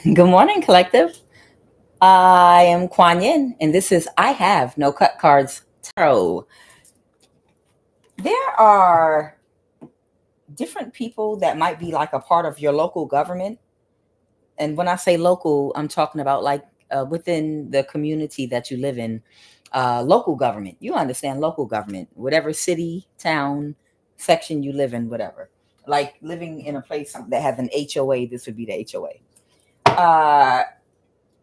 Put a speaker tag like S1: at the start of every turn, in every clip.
S1: Good morning, collective. I am Kuan Yin, and this is I Have No Cut Cards Tarot. There are different people that might be like a part of your local government. And when I say local, I'm talking about like within the community that you live in. Local government. You understand local government, whatever city, town, section you live in, whatever. Like living in a place that has an HOA, this would be the HOA.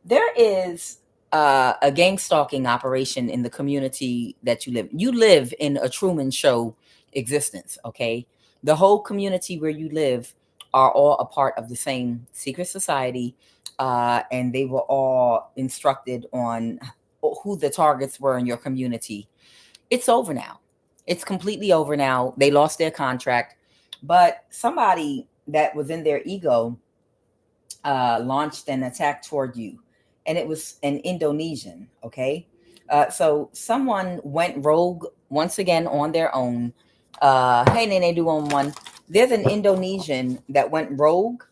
S1: There is a gang stalking operation in the community that you live. You live in a Truman Show existence, okay? The whole community where you live are all a part of the same secret society, and they were all instructed on who the targets were in your community. It's over now. It's completely over now. They lost their contract, but somebody that was in their ego launched an attack toward you, and it was an Indonesian. Okay, so someone went rogue once again on their own. Hey, Nene, do one. There's an Indonesian that went rogue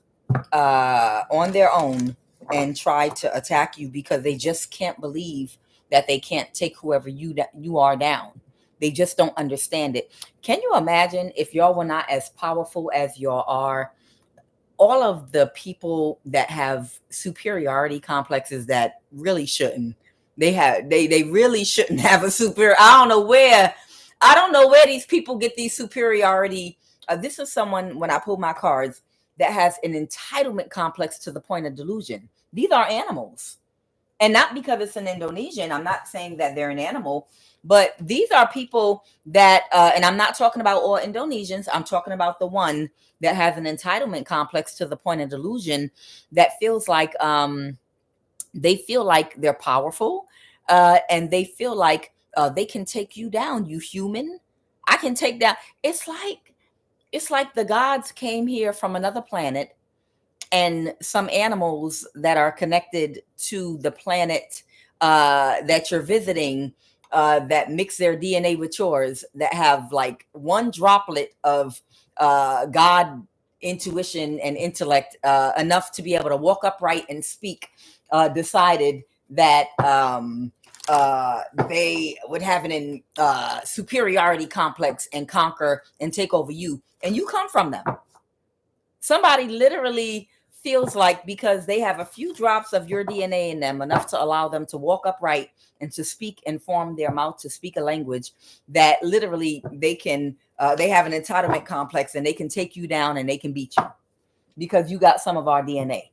S1: on their own and tried to attack you because they just can't believe that they can't take whoever you are down. They just don't understand it. Can you imagine if y'all were not as powerful as y'all are? All of the people that have superiority complexes that really shouldn't, they really shouldn't have a superior. I don't know where these people get these superiority. This is someone, when I pull my cards, that has an entitlement complex to the point of delusion. These are animals, and not because it's an Indonesian. I'm not saying that they're an animal, but these are people that, and I'm not talking about all Indonesians. I'm talking about the one that has an entitlement complex to the point of delusion that feels like they feel like they're powerful, and they feel like they can take you down. You human, I can take down. It's like the gods came here from another planet, and some animals that are connected to the planet that you're visiting, that mix their DNA with yours, that have like one droplet of God intuition and intellect, enough to be able to walk upright and speak, decided that they would have an superiority complex and conquer and take over you. And you come from them. Somebody literally feels like because they have a few drops of your DNA in them, enough to allow them to walk upright and to speak and form their mouth to speak a language, that literally they have an entitlement complex and they can take you down and they can beat you because you got some of our DNA,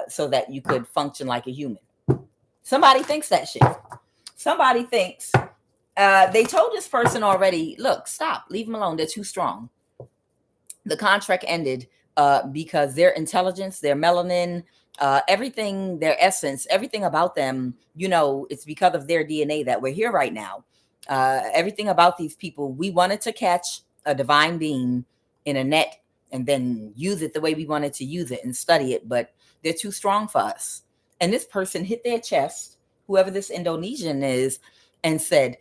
S1: so that you could function like a human. Somebody thinks that shit. Somebody thinks they told this person already, look, stop, leave them alone. They're too strong. The contract ended because their intelligence, their melanin, everything, their essence, everything about them, it's because of their DNA that we're here right now. Everything about these people, we wanted to catch a divine being in a net and then use it the way we wanted to use it and study it, but they're too strong for us. And this person hit their chest, whoever this Indonesian is, and said,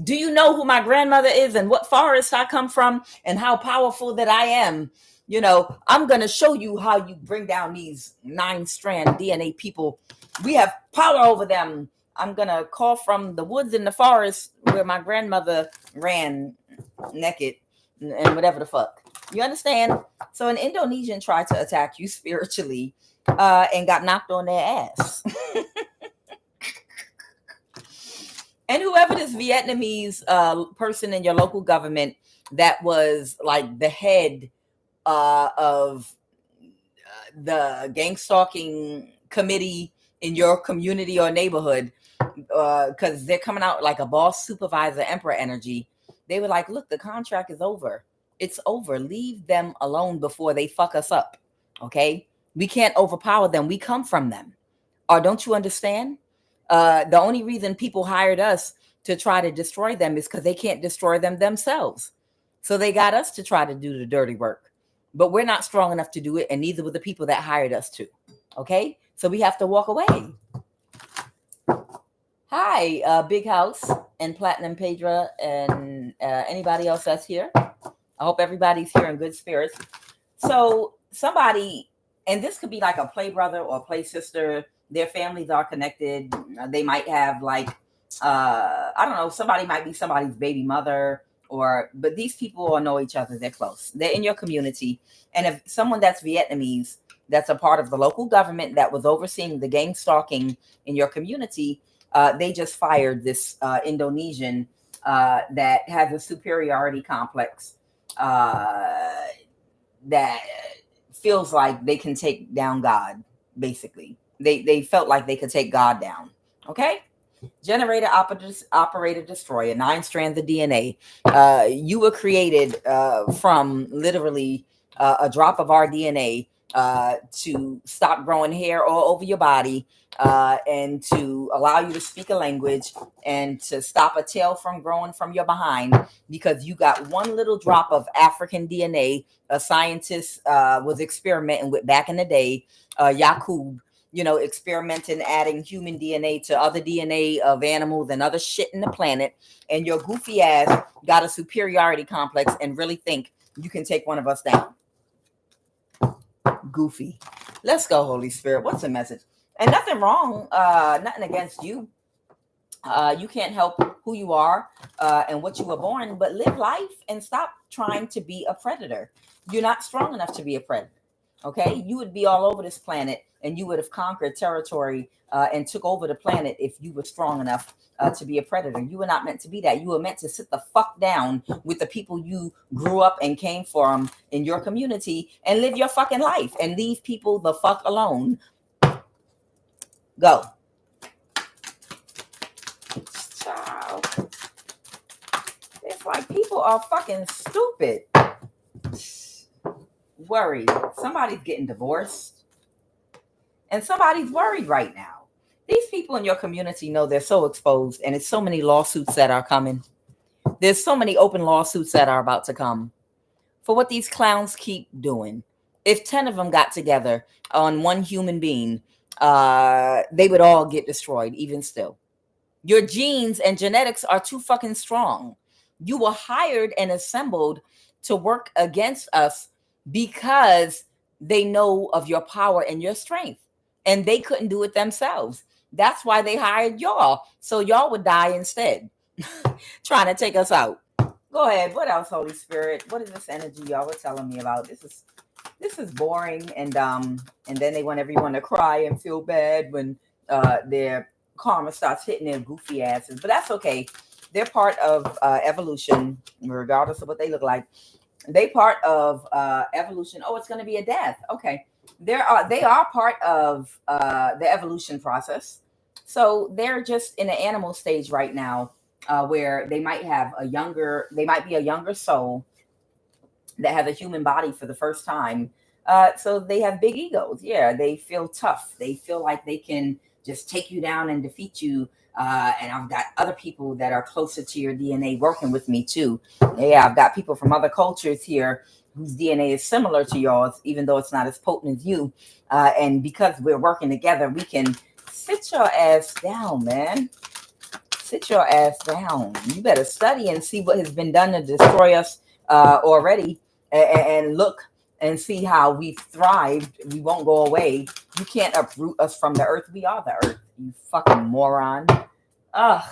S1: do you know who my grandmother is and what forest I come from and how powerful that I am? I'm going to show you how you bring down these 9-strand DNA people. We have power over them. I'm going to call from the woods in the forest where my grandmother ran naked and whatever the fuck. You understand? So an Indonesian tried to attack you spiritually, and got knocked on their ass. And whoever this Vietnamese person in your local government that was like the head of the gang stalking committee in your community or neighborhood, because they're coming out like a boss, supervisor, emperor energy. They were like, look, the contract is over. It's over. Leave them alone before they fuck us up. Okay? We can't overpower them. We come from them. Or don't you understand? The only reason people hired us to try to destroy them is because they can't destroy them themselves. So they got us to try to do the dirty work. But we're not strong enough to do it, and neither were the people that hired us to. Okay? So we have to walk away. Hi, Big House and Platinum Pedra and anybody else that's here. I hope everybody's here in good spirits. So somebody, And this could be like a play brother or a play sister. Their families are connected. They might have like, I don't know, somebody might be somebody's baby mother, but these people all know each other. They're close. They're in your community. And if someone that's Vietnamese, that's a part of the local government that was overseeing the gang stalking in your community, they just fired this Indonesian that has a superiority complex that feels like they can take down God, basically. They felt like they could take God down. Okay? Generator operator destroyer, 9 strands of DNA. You were created from literally a drop of our DNA to stop growing hair all over your body, and to allow you to speak a language, and to stop a tail from growing from your behind, because you got one little drop of African DNA. A scientist was experimenting with back in the day, Yakub, experimenting, adding human DNA to other DNA of animals and other shit in the planet. And your goofy ass got a superiority complex and really think you can take one of us down. Goofy. Let's go, Holy Spirit. What's the message? And nothing wrong, nothing against you. You can't help who you are and what you were born, but live life and stop trying to be a predator. You're not strong enough to be a predator. Okay, you would be all over this planet, and you would have conquered territory and took over the planet if you were strong enough to be a predator. You were not meant to be that. You were meant to sit the fuck down with the people you grew up and came from in your community and live your fucking life and leave people the fuck alone. Go. Child. It's like people are fucking stupid. Worried. Somebody's getting divorced. And somebody's worried right now. These people in your community know they're so exposed, and it's so many lawsuits that are coming. There's so many open lawsuits that are about to come for what these clowns keep doing. If 10 of them got together on one human being, they would all get destroyed, even still. Your genes and genetics are too fucking strong. You were hired and assembled to work against us because they know of your power and your strength, and they couldn't do it themselves. That's why they hired y'all, so y'all would die instead, trying to take us out. Go ahead. What else, Holy Spirit? What is this energy y'all were telling me about? This is boring, and then they want everyone to cry and feel bad when their karma starts hitting their goofy asses. But that's okay. They're part of evolution, regardless of what they look like. They part of evolution. Oh, it's going to be a death. Okay. They are part of the evolution process. So they're just in the animal stage right now, where they might be a younger soul that has a human body for the first time. So they have big egos. Yeah, they feel tough. They feel like they can just take you down and defeat you. And I've got other people that are closer to your DNA working with me too. Yeah, I've got people from other cultures here whose DNA is similar to yours, even though it's not as potent as you. And because we're working together, we can sit your ass down, man. Sit your ass down. You better study and see what has been done to destroy us already, and look and see how we've thrived. We won't go away. You can't uproot us from the earth. We are the earth, you fucking moron.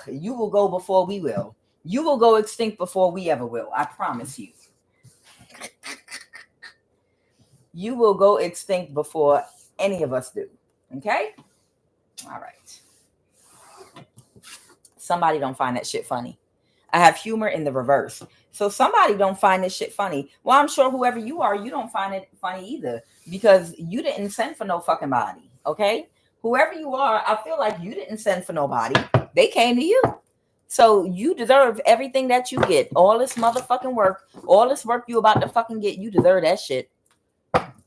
S1: You will go before we will. You will go extinct before we ever will. I promise you. You will go extinct before any of us do. Okay? All right. Somebody don't find that shit funny. I have humor in the reverse. So somebody don't find this shit funny. Well, I'm sure whoever you are, you don't find it funny either, because you didn't send for no fucking body. Okay? Whoever you are, I feel like you didn't send for nobody. They came to you. So you deserve everything that you get. All this motherfucking work, all this work you about to fucking get, you deserve that shit.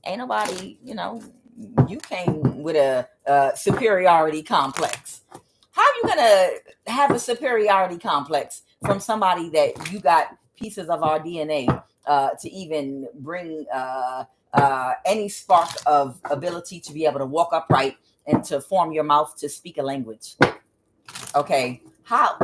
S1: Ain't nobody, you came with a superiority complex. How are you going to have a superiority complex from somebody that you got pieces of our DNA to even bring any spark of ability to be able to walk upright and to form your mouth to speak a language? Okay. How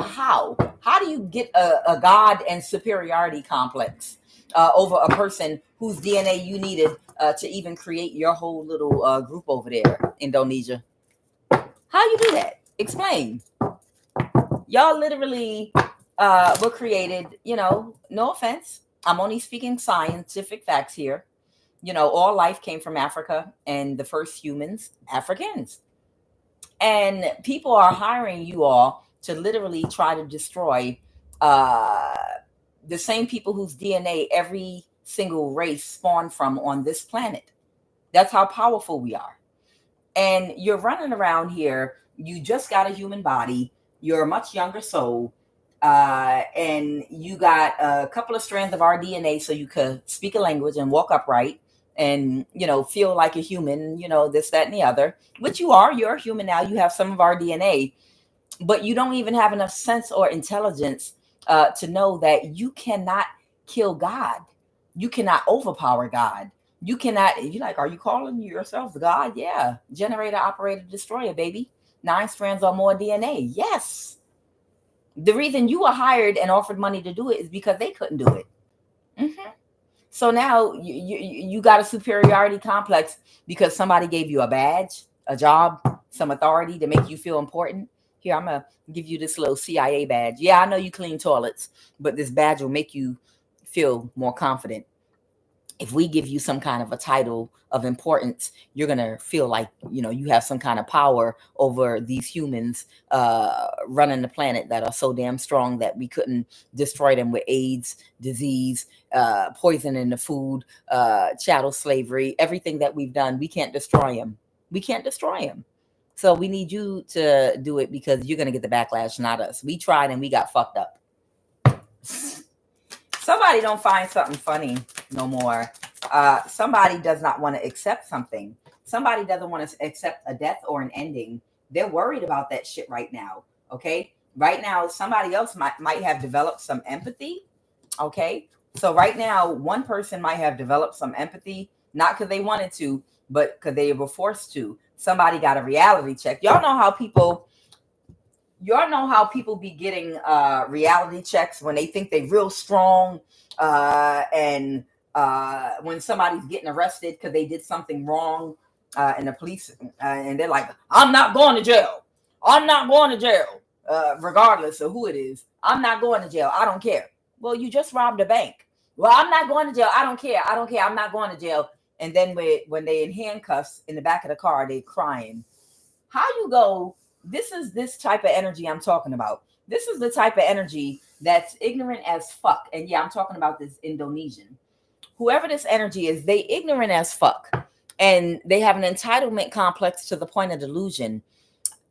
S1: do you get a God and superiority complex over a person whose DNA you needed to even create your whole little group over there, Indonesia. How you do that? Explain. Y'all literally were created, no offense. I'm only speaking scientific facts here. All life came from Africa, and the first humans, Africans. And people are hiring you all to literally try to destroy the same people whose DNA every single race spawned from on this planet. That's how powerful we are. And you're running around here. You just got a human body. You're a much younger soul. And you got a couple of strands of our DNA so you could speak a language and walk upright and, feel like a human, this, that, and the other, which you are. You're a human now. You have some of our DNA, but you don't even have enough sense or intelligence to know that you cannot kill God. You cannot overpower God. You cannot, you're like, are you calling yourself God? Yeah. Generator, operator, destroyer, baby. 9 strands or more DNA. Yes. The reason you were hired and offered money to do it is because they couldn't do it. Mm-hmm. So now you got a superiority complex because somebody gave you a badge, a job, some authority to make you feel important. Here, I'm going to give you this little CIA badge. Yeah, I know you clean toilets, but this badge will make you feel more confident. If we give you some kind of a title of importance, you're going to feel like, you have some kind of power over these humans running the planet that are so damn strong that we couldn't destroy them with AIDS, disease, poison in the food, chattel slavery, everything that we've done. We can't destroy them. We can't destroy them. So we need you to do it because you're going to get the backlash, not us. We tried and we got fucked up. Somebody don't find something funny no more. Somebody does not want to accept something. Somebody doesn't want to accept a death or an ending. They're worried about that shit right now. Okay. Right now, somebody else might have developed some empathy. Okay. So right now, one person might have developed some empathy, not because they wanted to, but because they were forced to. Somebody got a reality check. Y'all know how people be getting reality checks when they think they're real strong, and when somebody's getting arrested because they did something wrong, and the police and they're like, I'm not going to jail. I'm not going to jail, regardless of who it is. I'm not going to jail. I don't care. Well, you just robbed a bank. Well, I'm not going to jail. I don't care. I'm not going to jail. And then when they in handcuffs in the back of the car, they crying. How you go? This is this type of energy I'm talking about. This is the type of energy that's ignorant as fuck. And yeah, I'm talking about this Indonesian. Whoever this energy is, they ignorant as fuck. And they have an entitlement complex to the point of delusion.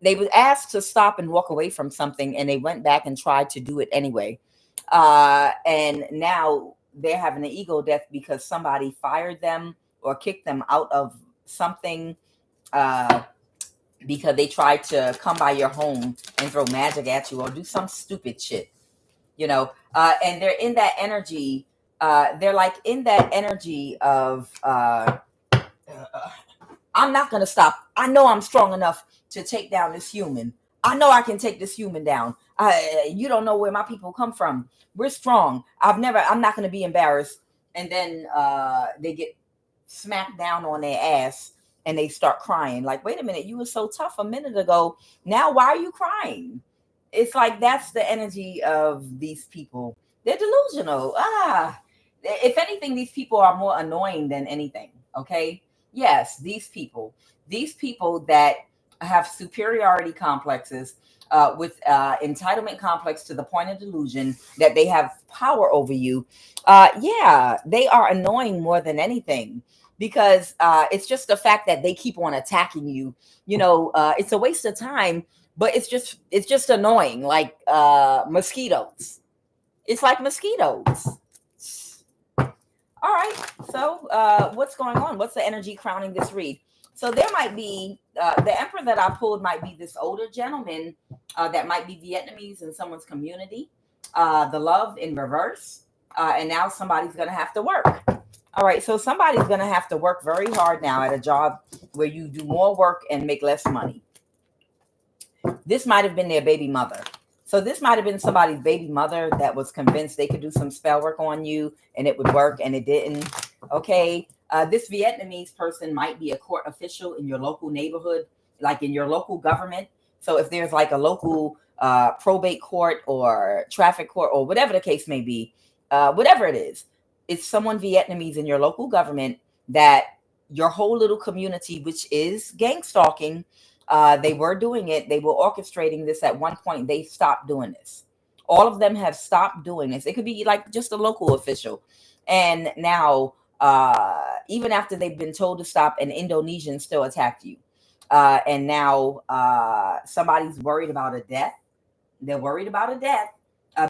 S1: They were asked to stop and walk away from something, and they went back and tried to do it anyway. And now they're having an ego death because somebody fired them or kicked them out of something, because they tried to come by your home and throw magic at you or do some stupid shit, and they're in that energy. They're like in that energy of, I'm not going to stop. I know I'm strong enough to take down this human. I know I can take this human down. You don't know where my people come from. We're strong. I'm not going to be embarrassed. And then they get smacked down on their ass. And they start crying like, wait a minute, you were so tough a minute ago. Now, why are you crying? It's like, that's the energy of these people. They're delusional. If anything, these people are more annoying than anything. Okay. Yes. These people that have superiority complexes, with entitlement complex to the point of delusion that they have power over you. Yeah, they are annoying more than anything. Because it's just the fact that they keep on attacking you. It's a waste of time, but it's just annoying, like mosquitoes. It's like mosquitoes. All right. So what's going on? What's the energy crowning this read? So there might be the emperor that I pulled might be this older gentleman that might be Vietnamese in someone's community. The love in reverse, and now somebody's going to have to work. All right, so somebody's going to have to work very hard now at a job where you do more work and make less money. This might have been their baby mother. So this might have been somebody's baby mother that was convinced they could do some spell work on you and it would work, and it didn't. Okay. This Vietnamese person might be a court official in your local neighborhood, like in your local government. So if there's like a local probate court or traffic court or whatever the case may be, whatever it is, it's someone Vietnamese in your local government that your whole little community, which is gang stalking, they were doing it. They were orchestrating this at one point. They stopped doing this. All of them have stopped doing this. It could be like just a local official. And now, even after they've been told to stop, an Indonesian still attacked you. And now somebody's worried about a death. They're worried about a death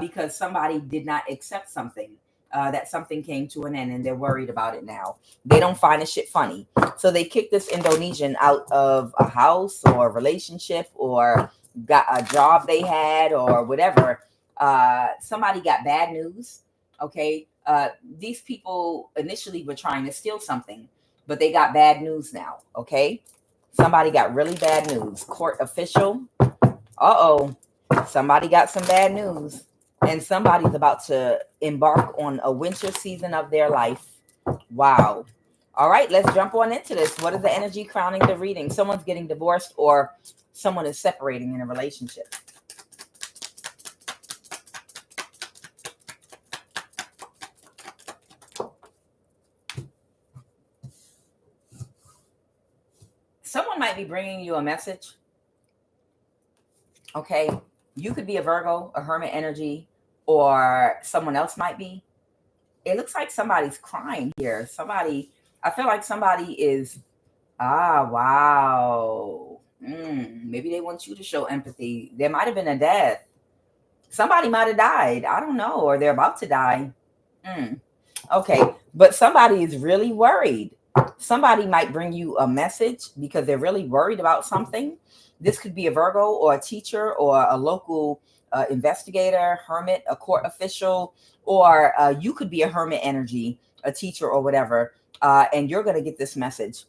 S1: because somebody did not accept something. That something came to an end, and they're worried about it now. They don't find the shit funny. So they kicked this Indonesian out of a house or a relationship or got a job they had or whatever. Somebody got bad news. Okay. These people initially were trying to steal something, but they got bad news now. Okay. Somebody got really bad news. Court official. Uh-oh. Somebody got some bad news. And somebody's about to embark on a winter season of their life. Wow. All right, let's jump on into this. What is the energy crowning the reading? Someone's getting divorced or someone is separating in a relationship. Someone might be bringing you a message. Okay, you could be a Virgo, a hermit energy, or someone else might be. It looks like somebody's crying here. I feel like somebody is, wow. Maybe they want you to show empathy. There might have been a death. Somebody might have died. I don't know, or they're about to die. Okay, but somebody is really worried. Somebody might bring you a message because they're really worried about something. This could be a Virgo or a teacher or a local investigator, hermit, a court official, or you could be a hermit energy, a teacher or whatever. And you're going to get this message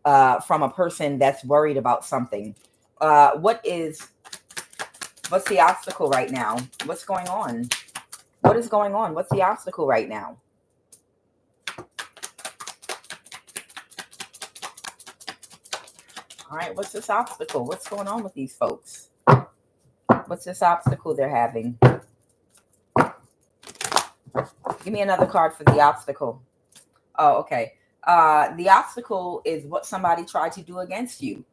S1: from a person that's worried about something. What's the obstacle right now? What's going on? What is going on? What's the obstacle right now? All right, what's this obstacle? What's going on with these folks? What's this obstacle they're having? Give me another card for the obstacle. Oh, okay. The obstacle is what somebody tried to do against you.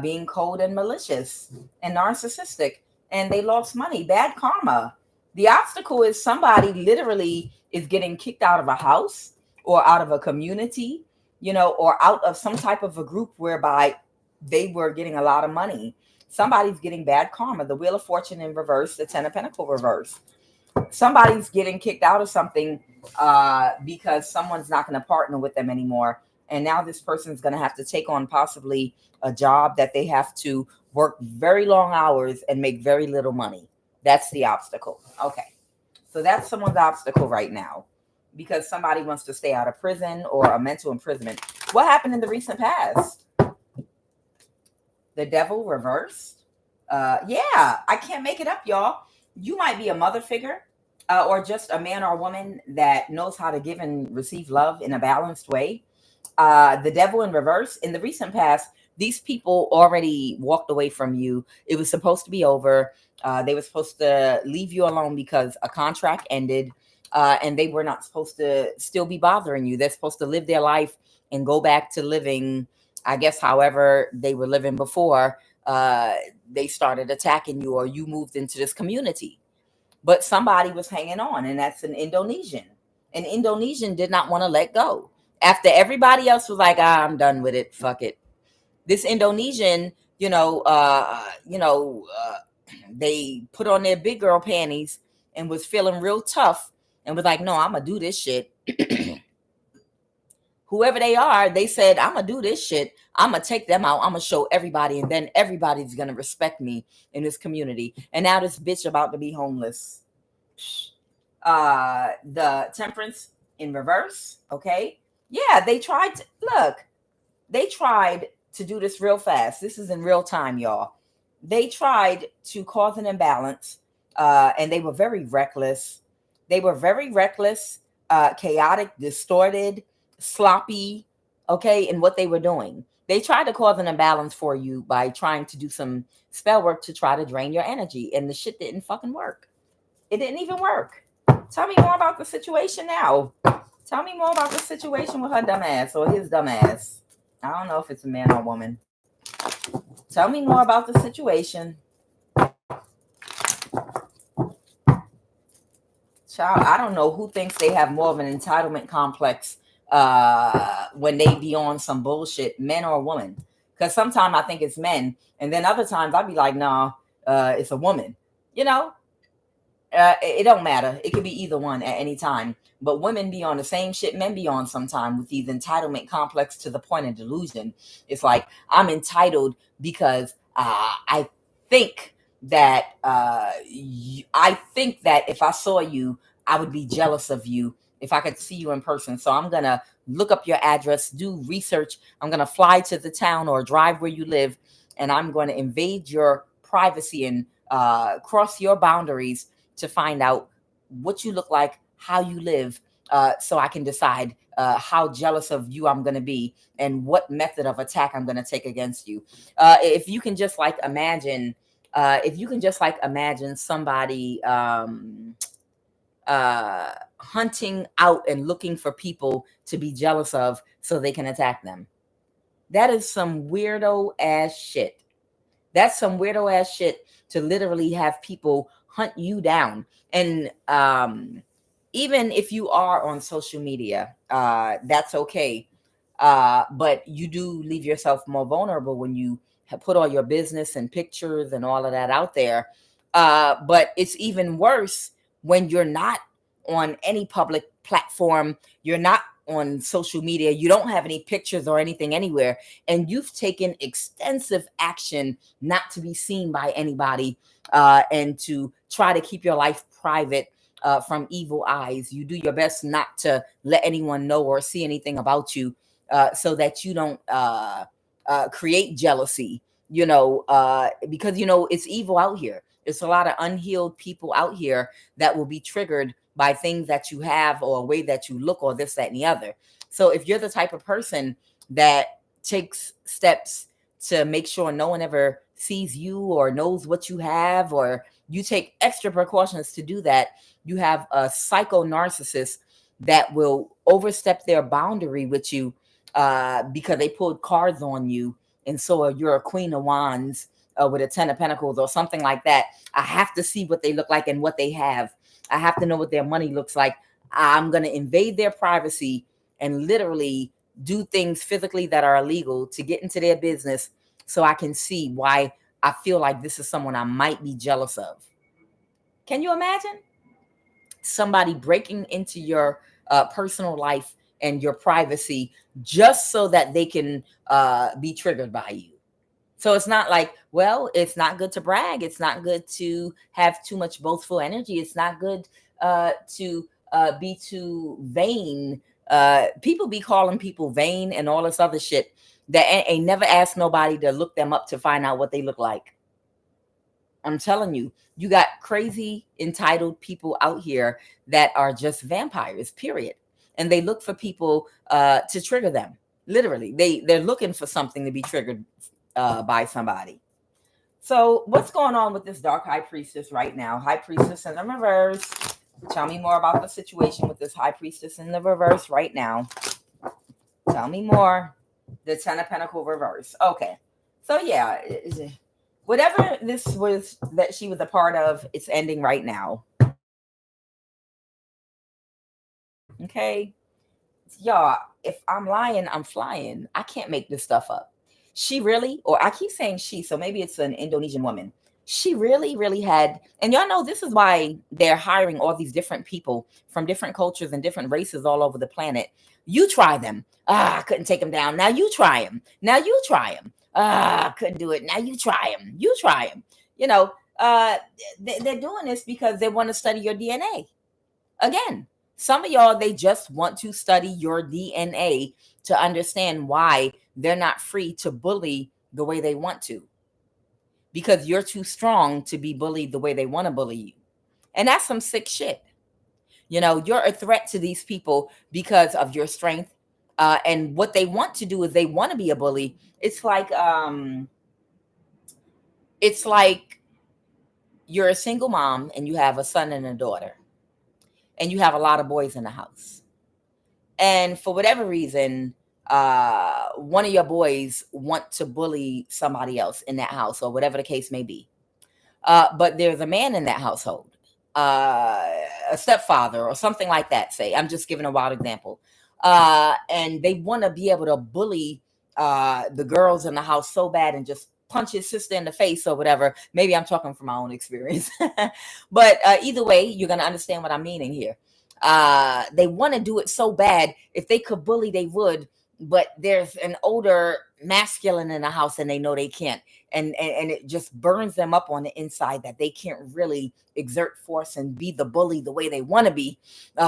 S1: Being cold and malicious and narcissistic, and they lost money. Bad karma. The obstacle is somebody literally is getting kicked out of a house or out of a community, or out of some type of a group whereby they were getting a lot of money. Somebody's getting bad karma. The Wheel of Fortune in reverse, the Ten of Pentacles reverse. Somebody's getting kicked out of something because someone's not going to partner with them anymore. And now this person's going to have to take on possibly a job that they have to work very long hours and make very little money. That's the obstacle. Okay. So that's someone's obstacle right now because somebody wants to stay out of prison or a mental imprisonment. What happened in the recent past? The Devil reversed. Yeah, I can't make it up, y'all. You might be a mother figure or just a man or woman that knows how to give and receive love in a balanced way. The Devil in reverse. In the recent past, these people already walked away from you. It was supposed to be over. They were supposed to leave you alone because a contract ended. And they were not supposed to still be bothering you. They're supposed to live their life and go back to living, I guess, however they were living before they started attacking you or you moved into this community. But somebody was hanging on, and that's an Indonesian. An Indonesian did not want to let go. After everybody else was like, I'm done with it. Fuck it. This Indonesian, they put on their big girl panties and was feeling real tough and was like, no, I'm going to do this shit. Whoever they are, they said, I'm going to do this shit. I'm going to take them out. I'm going to show everybody. And then everybody's going to respect me in this community. And now this bitch about to be homeless. The Temperance in reverse. Okay. Yeah, they tried to do this real fast. This is in real time, y'all. they tried to cause an imbalance, and they were very reckless. They were very reckless, chaotic, distorted, sloppy, okay, in what they were doing. They tried to cause an imbalance for you by trying to do some spell work to try to drain your energy, and the shit didn't fucking work. It didn't even work. Tell me more about the situation now. Tell me more about the situation with her dumb ass or his dumb ass. I don't know if it's a man or a woman. Tell me more about the situation. Child, I don't know who thinks they have more of an entitlement complex when they be on some bullshit, men or women. Because sometimes I think it's men, and then other times I'd be like, nah, it's a woman. You know, it don't matter. It could be either one at any time. But women be on the same shit men be on sometime with these entitlement complex to the point of delusion. It's like I'm entitled because I think that I think that if I saw you, I would be jealous of you if I could see you in person. So I'm gonna look up your address, do research. I'm gonna fly to the town or drive where you live, and I'm going to invade your privacy and cross your boundaries to find out what you look like, how you live, so I can decide how jealous of you I'm going to be and what method of attack I'm going to take against you. If you can just like imagine, somebody hunting out and looking for people to be jealous of so they can attack them. That is some weirdo ass shit. That's some weirdo ass shit to literally have people hunt you down. And even if you are on social media, that's okay. But you do leave yourself more vulnerable when you have put all your business and pictures and all of that out there. But it's even worse when you're not on any public platform. You're not on social media. You don't have any pictures or anything anywhere. And you've taken extensive action not to be seen by anybody, and to try to keep your life private from evil eyes. You do your best not to let anyone know or see anything about you, so that you don't create jealousy, because, it's evil out here. It's a lot of unhealed people out here that will be triggered by things that you have or a way that you look or this, that, and the other. So if you're the type of person that takes steps to make sure no one ever sees you or knows what you have, or you take extra precautions to do that, you have a psycho narcissist that will overstep their boundary with you, because they pulled cards on you. And so you're a queen of wands with a 10 of pentacles or something like that. I have to see what they look like and what they have. I have to know what their money looks like. I'm going to invade their privacy and literally do things physically that are illegal to get into their business so I can see why I feel like this is someone I might be jealous of. Can you imagine somebody breaking into your personal life and your privacy just so that they can be triggered by you? So it's not like, well, it's not good to brag. It's not good to have too much boastful energy. It's not good to be too vain. People be calling people vain and all this other shit that ain't never asked nobody to look them up to find out what they look like. I'm telling you, you got crazy entitled people out here that are just vampires, period. And they look for people to trigger them. Literally, they're looking for something to be triggered by somebody. So what's going on with this dark high priestess right now? High priestess in the reverse. Tell me more about the situation with this high priestess in the reverse right now. Tell me more. The 10 of Pentacles reverse. Okay. So yeah, whatever this was that she was a part of, it's ending right now. Okay. Y'all, if I'm lying, I'm flying. I can't make this stuff up. She really, or I keep saying she, so maybe it's an Indonesian woman. She really, really had, and y'all know this is why they're hiring all these different people from different cultures and different races all over the planet. You try them. I couldn't take them down. Now you try them. Now you try them. I couldn't do it. Now you try them. You try them. They're doing this because they want to study your DNA. Again, some of y'all, they just want to study your DNA to understand why they're not free to bully the way they want to. because you're too strong to be bullied the way they want to bully you. And that's some sick shit. You're a threat to these people because of your strength. And what they want to do is they want to be a bully. It's like you're a single mom and you have a son and a daughter, and you have a lot of boys in the house. And for whatever reason, one of your boys want to bully somebody else in that house, or whatever the case may be. But there's a man in that household, a stepfather or something like that, say. I'm just giving a wild example. And they want to be able to bully the girls in the house so bad and just punch his sister in the face or whatever. Maybe I'm talking from my own experience. But either way, you're going to understand what I'm meaning here. They want to do it so bad. If they could bully, they would. But there's an older masculine in the house and they know they can't. And it just burns them up on the inside that they can't really exert force and be the bully the way they want to be,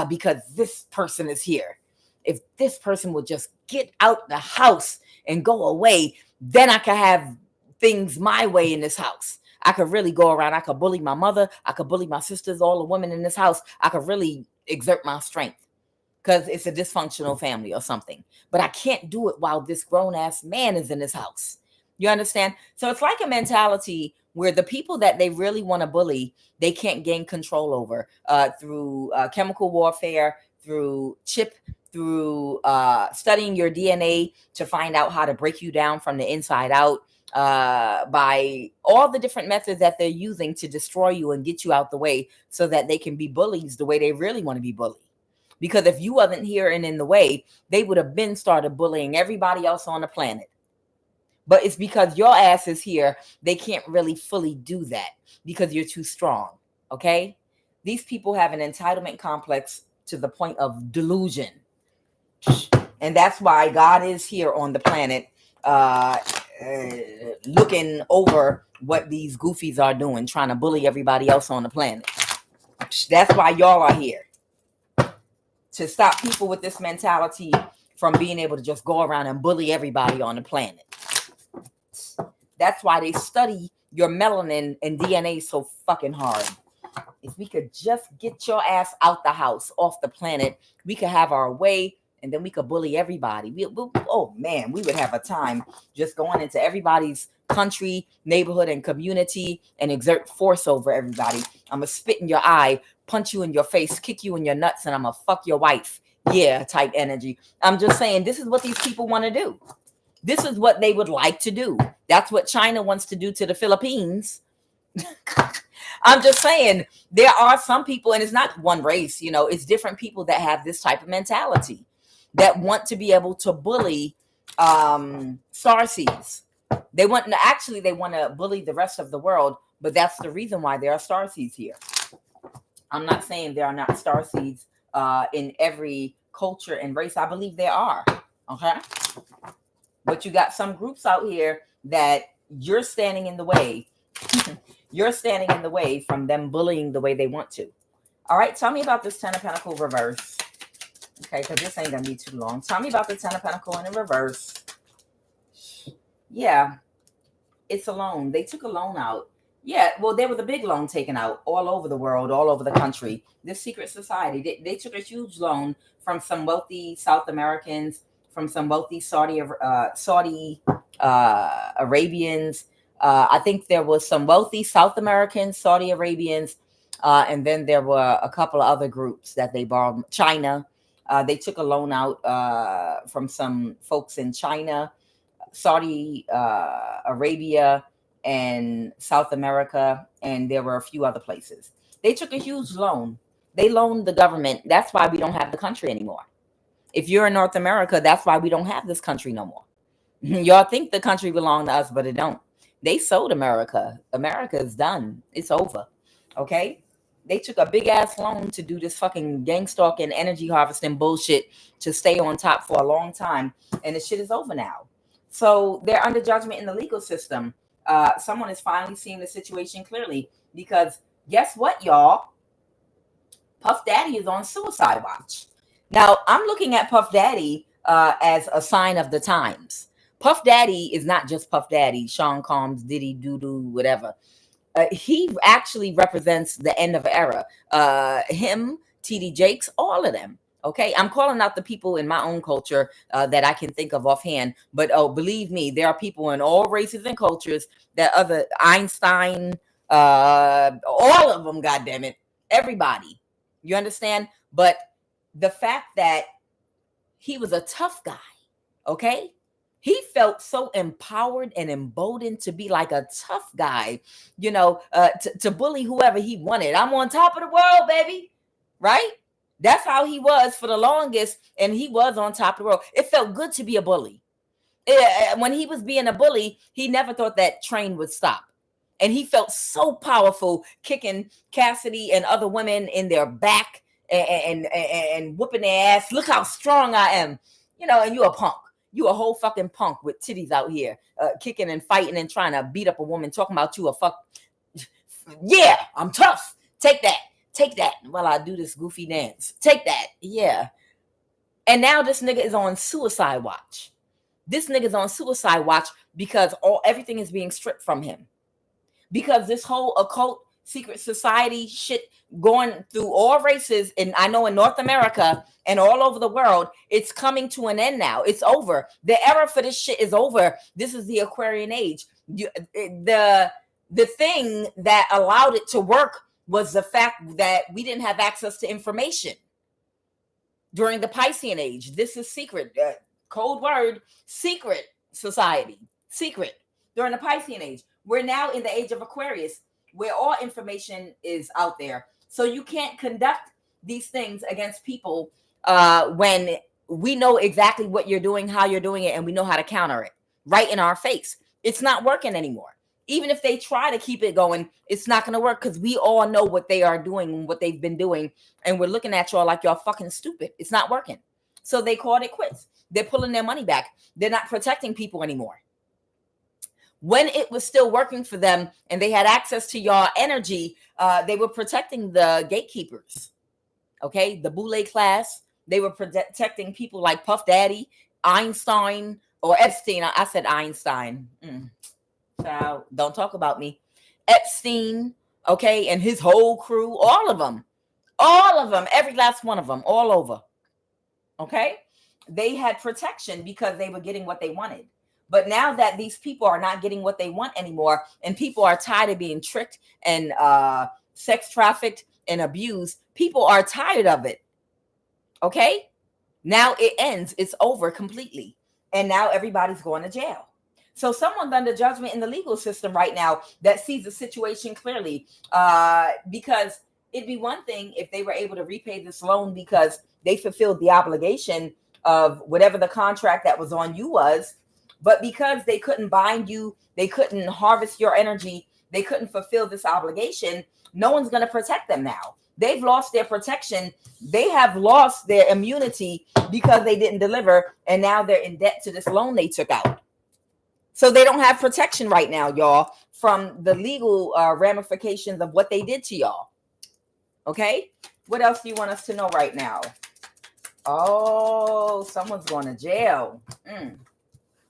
S1: because this person is here. If this person would just get out the house and go away, then I could have things my way in this house. I could really go around. I could bully my mother. I could bully my sisters, all the women in this house. I could really exert my strength because it's a dysfunctional family or something. But I can't do it while this grown-ass man is in this house. You understand? So it's like a mentality where the people that they really want to bully, they can't gain control over through chemical warfare, through through studying your DNA to find out how to break you down from the inside out, by all the different methods that they're using to destroy you and get you out the way so that they can be bullies the way they really want to be bullied. Because if you wasn't here and in the way, they would have been started bullying everybody else on the planet. But it's because your ass is here, they can't really fully do that because you're too strong, okay? These people have an entitlement complex to the point of delusion. And that's why God is here on the planet, looking over what these goofies are doing, trying to bully everybody else on the planet. That's why y'all are here, to stop people with this mentality from being able to just go around and bully everybody on the planet. That's why they study your melanin and DNA so fucking hard. If we could just get your ass out the house, off the planet, we could have our way, and then we could bully everybody. Oh man, we would have a time just going into everybody's country, neighborhood, and community and exert force over everybody. I'm gonna spit in your eye, punch you in your face, kick you in your nuts, and I'm gonna fuck your wife. Yeah, type energy. I'm just saying, this is what these people want to do. This is what they would like to do. That's what China wants to do to the Philippines. I'm just saying, there are some people, and it's not one race, it's different people that have this type of mentality, that want to be able to bully starseeds. They want to bully the rest of the world, but that's the reason why there are starseeds here. I'm not saying there are not starseeds in every culture and race. I believe there are, okay? But you got some groups out here that you're standing in the way. You're standing in the way from them bullying the way they want to. All right, tell me about this Ten of Pentacles reverse. Okay, because this ain't going to be too long. Tell me about the Ten of Pentacles in reverse. Yeah, it's a loan. They took a loan out. Yeah, well, there was a big loan taken out all over the world, all over the country. This secret society, they took a huge loan from some wealthy South Americans, from some wealthy Saudi Arabians. I think there was some wealthy South Americans, Saudi Arabians, and then there were a couple of other groups that they borrowed. China, they took a loan out from some folks in China, Saudi Arabia, and South America, and there were a few other places. They took a huge loan. They loaned the government. That's why we don't have the country anymore. If you're in North America, that's why we don't have this country no more. Y'all think the country belonged to us, but it don't. They sold America. America is done. It's over. Okay? They took a big ass loan to do this fucking gang stalking, energy harvesting bullshit to stay on top for a long time. And the shit is over now. So they're under judgment in the legal system. Someone is finally seeing the situation clearly, because guess what, y'all? Puff Daddy is on suicide watch. Now, I'm looking at Puff Daddy as a sign of the times. Puff Daddy is not just Puff Daddy, Sean Combs, Diddy, Doo-Doo, whatever. He actually represents the end of an era. Him, TD Jakes, all of them. Okay, I'm calling out the people in my own culture that I can think of offhand. But believe me, there are people in all races and cultures that other Einstein, all of them. God damn it, everybody. You understand? But the fact that he was a tough guy, okay? He felt so empowered and emboldened to be like a tough guy, to bully whoever he wanted. I'm on top of the world, baby. Right? That's how he was for the longest. And he was on top of the world. It felt good to be a bully. When he was being a bully, he never thought that train would stop. And he felt so powerful, kicking Cassidy and other women in their back and whooping their ass. Look how strong I am. And you a punk. You a whole fucking punk with titties out here, kicking and fighting and trying to beat up a woman, talking about you a fuck. Yeah, I'm tough. Take that while I do this goofy dance. Take that. Yeah. And now this nigga is on suicide watch. This nigga's on suicide watch because everything is being stripped from him. Because this whole occult secret society shit going through all races, and I know in North America and all over the world, it's coming to an end now. It's over. The era for this shit is over. This is the Aquarian age. The thing that allowed it to work was the fact that we didn't have access to information during the Piscean age. This is secret. Code word, secret society. Secret. During the Piscean age. We're now in the age of Aquarius, where all information is out there. So you can't conduct these things against people when we know exactly what you're doing, how you're doing it, and we know how to counter it right in our face. It's not working anymore. Even if they try to keep it going, it's not going to work because we all know what they are doing and what they've been doing. And we're looking at y'all like y'all fucking stupid. It's not working. So they called it quits. They're pulling their money back. They're not protecting people anymore. When it was still working for them and they had access to y'all energy, they were protecting the gatekeepers. Okay, the Boule class. They were protecting people like Puff Daddy, Einstein, or Epstein. I said Einstein. Child, don't talk about me. Epstein, okay, and his whole crew, all of them, every last one of them, all over. Okay, they had protection because they were getting what they wanted. But now that these people are not getting what they want anymore, and people are tired of being tricked and sex trafficked and abused, people are tired of it. Okay? Now it ends. It's over completely. And now everybody's going to jail. So someone's under judgment in the legal system right now that sees the situation clearly. Because it'd be one thing if they were able to repay this loan because they fulfilled the obligation of whatever the contract that was on you was. But because they couldn't bind you, they couldn't harvest your energy, they couldn't fulfill this obligation, no one's going to protect them now. They've lost their protection. They have lost their immunity because they didn't deliver. And now they're in debt to this loan they took out. So they don't have protection right now, y'all, from the legal ramifications of what they did to y'all. Okay? What else do you want us to know right now? Oh, someone's going to jail.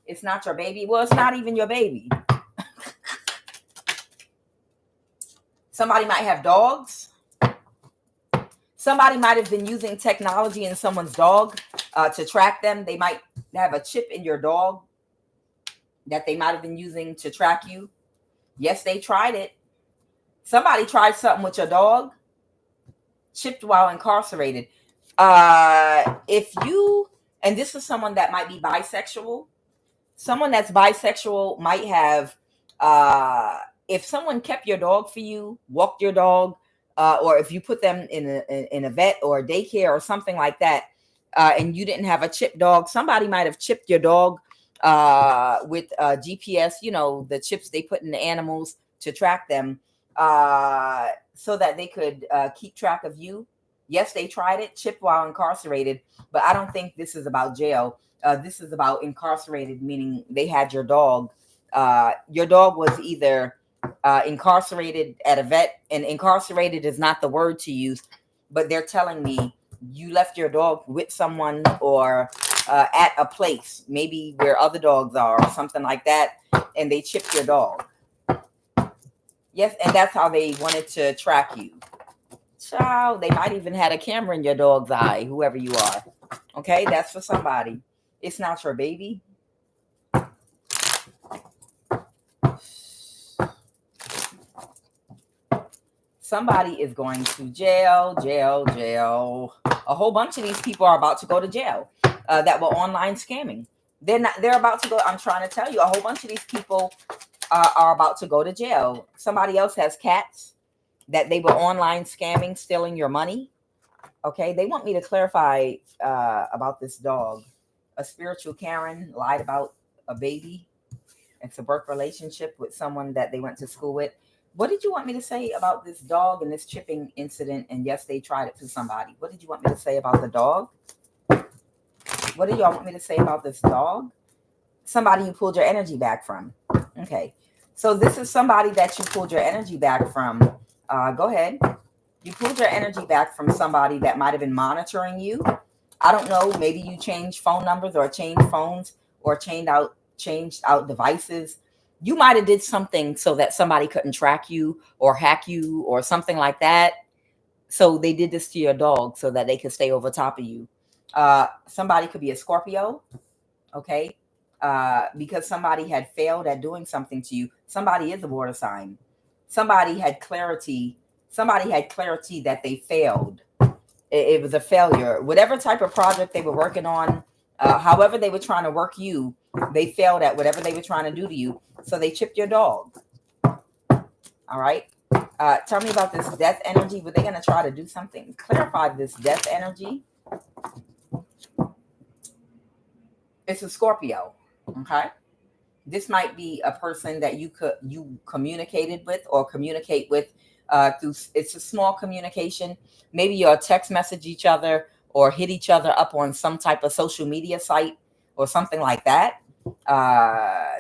S1: It's not your baby. Well, it's not even your baby. Somebody might have dogs. Somebody might have been using technology in someone's dog to track them. They might have a chip in your dog that they might have been using to track you. Yes, they tried it. Somebody tried something with your dog. Chipped while incarcerated. If you, and this is someone that might be bisexual. Someone that's bisexual might have, if someone kept your dog for you, walked your dog, or if you put them in a vet or a daycare or something like that, and you didn't have a chipped dog, somebody might have chipped your dog with GPS, the chips they put in the animals to track them so that they could keep track of you. Yes, they tried it, chipped while incarcerated, but I don't think this is about jail. This is about incarcerated, meaning they had your dog. Your dog was either incarcerated at a vet, and incarcerated is not the word to use, but they're telling me you left your dog with someone or at a place, maybe where other dogs are or something like that, and they chipped your dog. Yes, and that's how they wanted to track you. Child, they might even had a camera in your dog's eye, whoever you are. Okay, that's for somebody. It's not your baby. Somebody is going to jail. A whole bunch of these people are about to go to jail that were online scamming. They're about to go. I'm trying to tell you, a whole bunch of these people are about to go to jail. Somebody else has cats that they were online scamming, stealing your money. Okay, they want me to clarify about this dog. A spiritual Karen lied about a baby. It's a work relationship with someone that they went to school with. What did you want me to say about this dog and this chipping incident? And yes, they tried it to somebody. What did you want me to say about the dog? What do y'all want me to say about this dog? Somebody you pulled your energy back from. Okay. So this is somebody that you pulled your energy back from. Go ahead. You pulled your energy back from somebody that might have been monitoring you. I don't know. Maybe you changed phone numbers or changed phones or changed out devices. You might have did something so that somebody couldn't track you or hack you or something like that. So they did this to your dog so that they could stay over top of you. Somebody could be a Scorpio. Okay. Because somebody had failed at doing something to you. Somebody is a water sign. Somebody had clarity. Somebody had clarity that they failed. It was a failure. Whatever type of project they were working on, however they were trying to work you, they failed at whatever they were trying to do to you. So they chipped your dog. All right. Tell me about this death energy. Were they going to try to do something? Clarify this death energy. It's a Scorpio. Okay. This might be a person that you communicated with or communicate with through. It's a small communication. Maybe you'll text message each other or hit each other up on some type of social media site or something like that.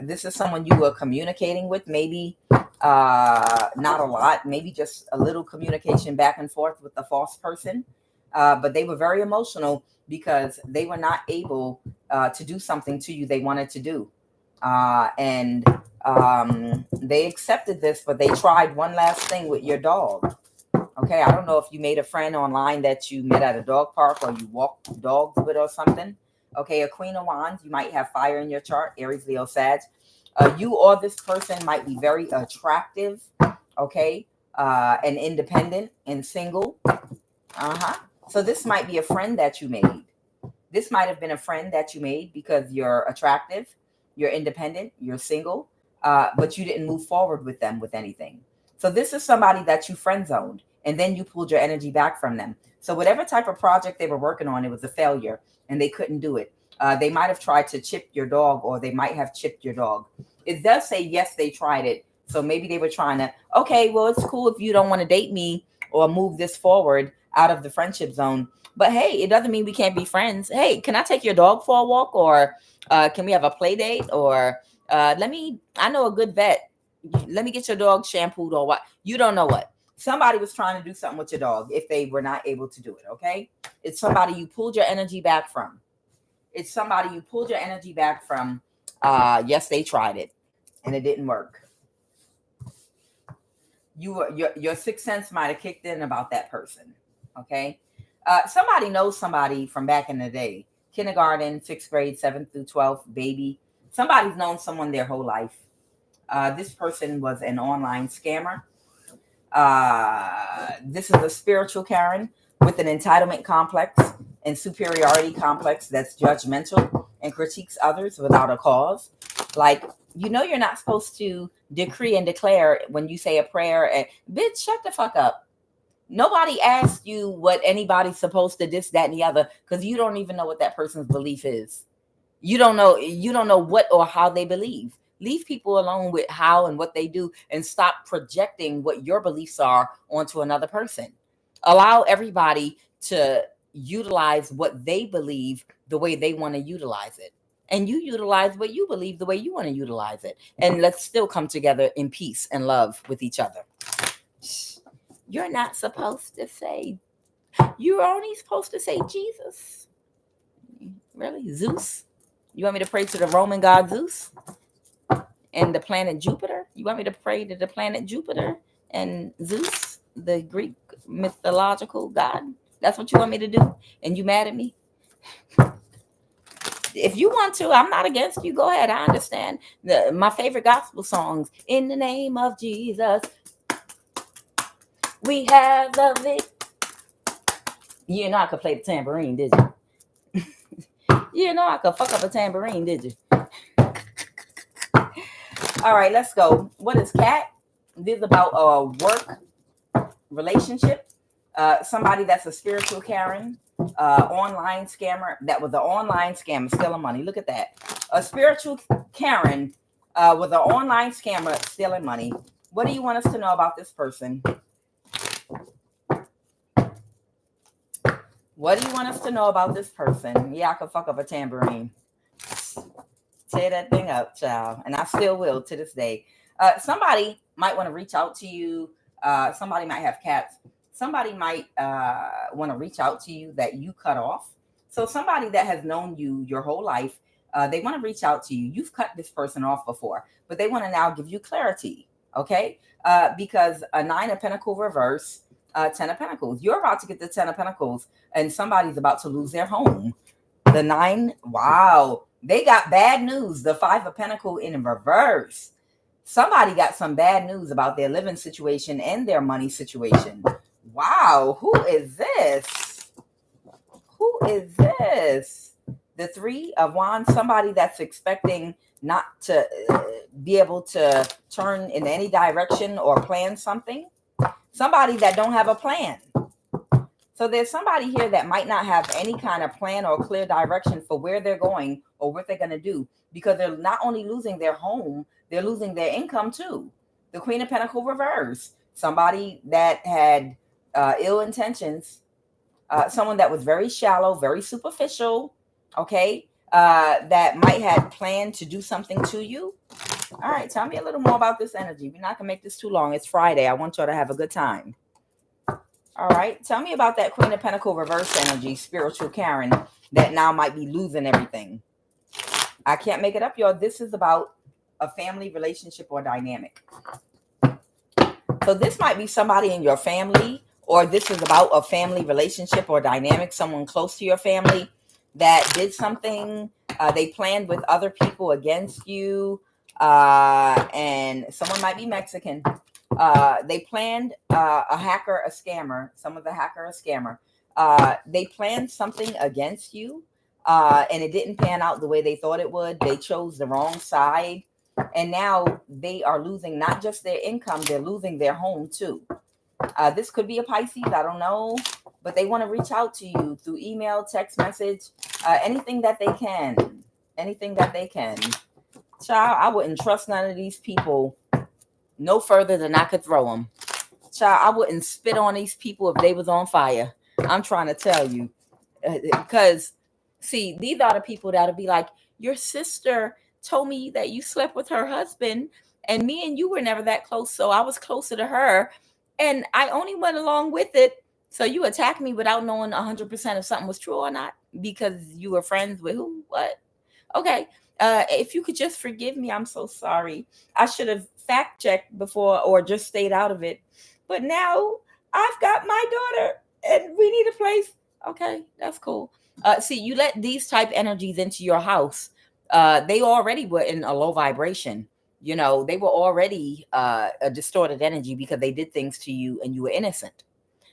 S1: This is someone you were communicating with. Maybe not a lot. Maybe just a little communication back and forth with the false person. But they were very emotional because they were not able to do something to you they wanted to do. And they accepted this, but they tried one last thing with your dog. Okay, I don't know if you made a friend online that you met at a dog park or you walked dogs with or something. Okay, a Queen of Wands, you might have fire in your chart, Aries, Leo, Sag. You or this person might be very attractive, okay, and independent and single. So this might be a friend that you made. This might have been a friend that you made because you're attractive, you're independent, you're single, but you didn't move forward with them with anything. So this is somebody that you friend zoned, and then you pulled your energy back from them. So whatever type of project they were working on, it was a failure, and they couldn't do it. They might have tried to chip your dog, or they might have chipped your dog. It does say, yes, they tried it. So maybe they were trying to, okay, well, it's cool if you don't want to date me or move this forward out of the friendship zone. But hey, it doesn't mean we can't be friends. Hey, can I take your dog for a walk? Or can we have a play date? Or I know a good vet. Let me get your dog shampooed or what? You don't know what. Somebody was trying to do something with your dog if they were not able to do it, okay? It's somebody you pulled your energy back from. It's somebody you pulled your energy back from. Yes, they tried it, and it didn't work. Your sixth sense might have kicked in about that person, okay? Somebody knows somebody from back in the day. Kindergarten, 6th grade, 7th through 12th, baby. Somebody's known someone their whole life. This person was an online scammer. This is a spiritual Karen with an entitlement complex and superiority complex that's judgmental and critiques others without a cause. Like, you're not supposed to decree and declare when you say a prayer and, bitch, shut the fuck up. Nobody asked you what anybody's supposed to this, that, and the other, because you don't even know what that person's belief is. You don't know what or how they believe. Leave people alone with how and what they do, and stop projecting what your beliefs are onto another person. Allow everybody to utilize what they believe the way they want to utilize it. And you utilize what you believe the way you want to utilize it. And let's still come together in peace and love with each other. You're not supposed to say, you're only supposed to say Jesus. Really? Zeus? You want me to pray to the Roman god Zeus and the planet Jupiter? You want me to pray to the planet Jupiter and Zeus, the Greek mythological god? That's what you want me to do? And you mad at me? If you want to, I'm not against you. Go ahead. I understand. My favorite gospel songs. In the name of Jesus, we have the victory. You know I could play the tambourine, did you? You know I could fuck up a tambourine, did you? All right, let's go. What is cat? This is about a work relationship. Somebody that's a spiritual Karen, online scammer. That was an online scammer stealing money. Look at that. A spiritual Karen was an online scammer stealing money. What do you want us to know about this person? What do you want us to know about this person? Yeah, I could fuck up a tambourine. Tear that thing up, child. And I still will to this day. Somebody might want to reach out to you. Somebody might have cats. Somebody might want to reach out to you that you cut off. So somebody that has known you your whole life, they want to reach out to you. You've cut this person off before, but they want to now give you clarity, okay? Because a 9 of Pentacles reverse, 10 of Pentacles. You're about to get the 10 of Pentacles, and somebody's about to lose their home. The 9, wow. They got bad news. The 5 of Pentacles in reverse. Somebody got some bad news about their living situation and their money situation. Wow, who is this? Who is this? The 3 of Wands, somebody that's expecting not to be able to turn in any direction or plan something. Somebody that don't have a plan. So there's somebody here that might not have any kind of plan or clear direction for where they're going or what they're going to do, because they're not only losing their home, they're losing their income too. The Queen of Pentacles reverse. Somebody that had ill intentions, someone that was very shallow, very superficial, okay, that might have planned to do something to you. All right, tell me a little more about this energy. We're not going to make this too long. It's Friday. I want y'all to have a good time. All right, tell me about that Queen of Pentacles reverse energy, spiritual Karen, that now might be losing everything. I can't make it up, y'all. This is about a family relationship or dynamic. So this might be somebody in your family, or this is about a family relationship or dynamic, someone close to your family that did something. They planned with other people against you, and someone might be Mexican. They planned a hacker, a scammer. Some of the hacker, a scammer. They planned something against you, and it didn't pan out the way they thought it would. They chose the wrong side, and now they are losing not just their income, they're losing their home too. This could be a Pisces, I don't know, but they want to reach out to you through email, text message, anything that they can. Anything that they can. Child, I wouldn't trust none of these people no further than I could throw them. Child, I wouldn't spit on these people if they was on fire. I'm trying to tell you. Because, see, these are the people that'll be like, your sister told me that you slept with her husband, and me and you were never that close, so I was closer to her, and I only went along with it. So you attacked me without knowing 100% if something was true or not, because you were friends with who? What? Okay. If you could just forgive me, I'm so sorry. I should have fact checked before or just stayed out of it. But now I've got my daughter and we need a place. Okay, that's cool. See, you let these type energies into your house. They already were in a low vibration. You know, they were already a distorted energy because they did things to you and you were innocent.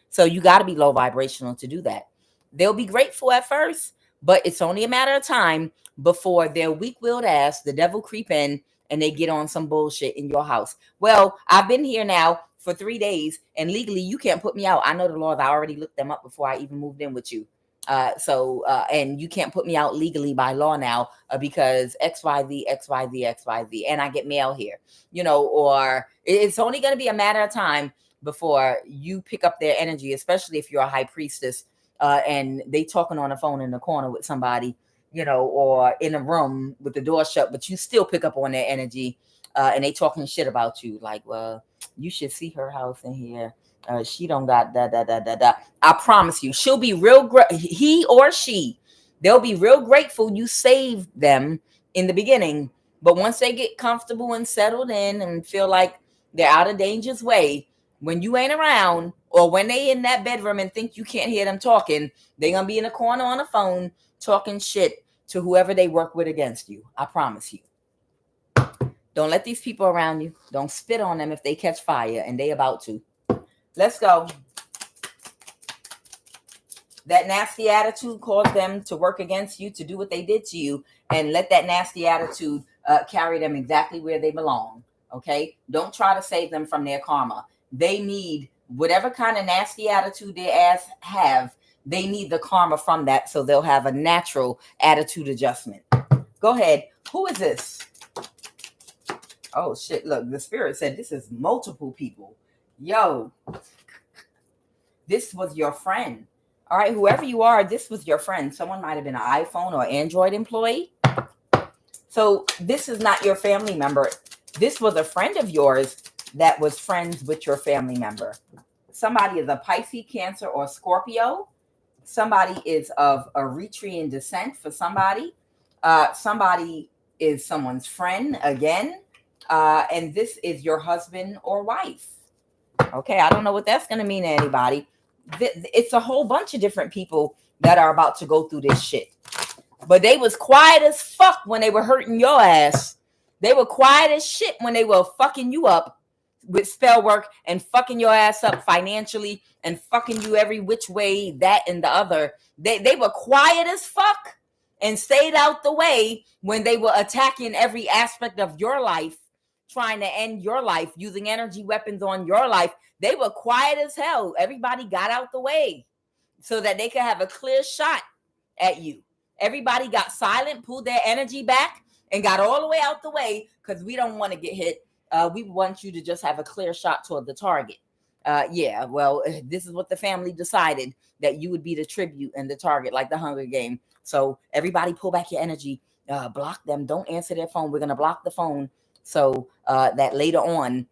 S1: So you got to be low vibrational to do that. They'll be grateful at first, but it's only a matter of time before their weak-willed ass, the devil, creep in and they get on some bullshit in your house. Well, I've been here now for 3 days and legally you can't put me out. I know the laws. I already looked them up before I even moved in with you. And you can't put me out legally by law now because XYZ, XYZ, XYZ, and I get mail here, you know, or it's only going to be a matter of time before you pick up their energy, especially if you're a high priestess and they talking on the phone in the corner with somebody, you know, or in a room with the door shut, but you still pick up on their energy and they talking shit about you like, well, you should see her house in here. She don't got da. I promise you, she'll be real. He or she They'll be real grateful you saved them in the beginning, but once they get comfortable and settled in and feel like they're out of danger's way, when you ain't around, or when they in that bedroom and think you can't hear them talking, they're gonna be in a corner on the phone talking shit to whoever they work with against you. I promise you. Don't let these people around you. Don't spit on them if they catch fire, and they about to. Let's go. That nasty attitude caused them to work against you, to do what they did to you, and let that nasty attitude carry them exactly where they belong. Okay? Don't try to save them from their karma. They need whatever kind of nasty attitude their ass have. They need the karma from that, so they'll have a natural attitude adjustment. Go ahead. Who is this? Oh shit! Look, the spirit said this is multiple people. Yo, this was your friend. All right, whoever you are, this was your friend. Someone might have been an iPhone or Android employee. So this is not your family member. This was a friend of yours that was friends with your family member. Somebody is a Pisces, Cancer, or Scorpio. Somebody is of Eritrean descent for somebody. Somebody is someone's friend again. And this is your husband or wife. Okay, I don't know what that's going to mean to anybody. It's a whole bunch of different people that are about to go through this shit. But they was quiet as fuck when they were hurting your ass. They were quiet as shit when they were fucking you up with spell work and fucking your ass up financially and fucking you every which way, that and the other. They were quiet as fuck and stayed out the way when they were attacking every aspect of your life, trying to end your life, using energy weapons on your life. They were quiet as hell. Everybody got out the way so that they could have a clear shot at you. Everybody got silent, pulled their energy back, and got all the way out the way because we don't want to get hit. We want you to just have a clear shot toward the target. Yeah, well, this is what the family decided, that you would be the tribute and the target, like the Hunger Game. So everybody pull back your energy, block them. Don't answer their phone. We're going to block the phone so that later on,